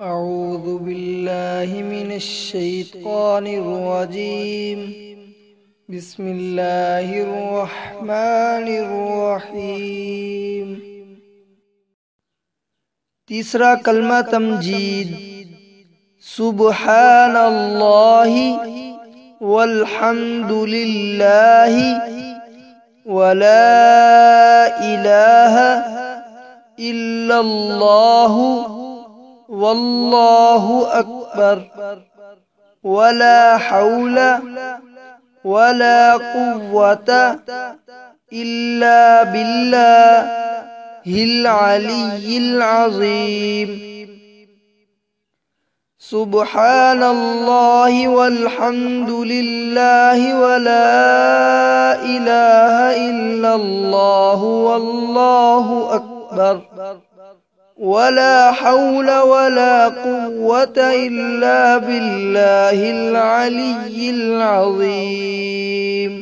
अऊज़ु बिल्लाहि मिनश शैतानिर रजीम। बिस्मिल्लाहिर रहमानिर रहीम। तीसरा कलमा तमजीद। सुब्हानल्लाहि वल्हम्दुलिल्लाहि वला इलाहा इल्लल्लाहु वल्लाहु अकबर वला हौला वला कुव्वता इल्ला बिल्लाहिल अलिय्यिल अज़ीम। सुब्हानल्लाहि वल्हम्दुलिल्लाहि वला इलाहा इल्लल्लाहु वल्लाहु अकबर वला हौला वला कुव्वता इल्ला बिल्लाहिल अलिय्यिल अज़ीम।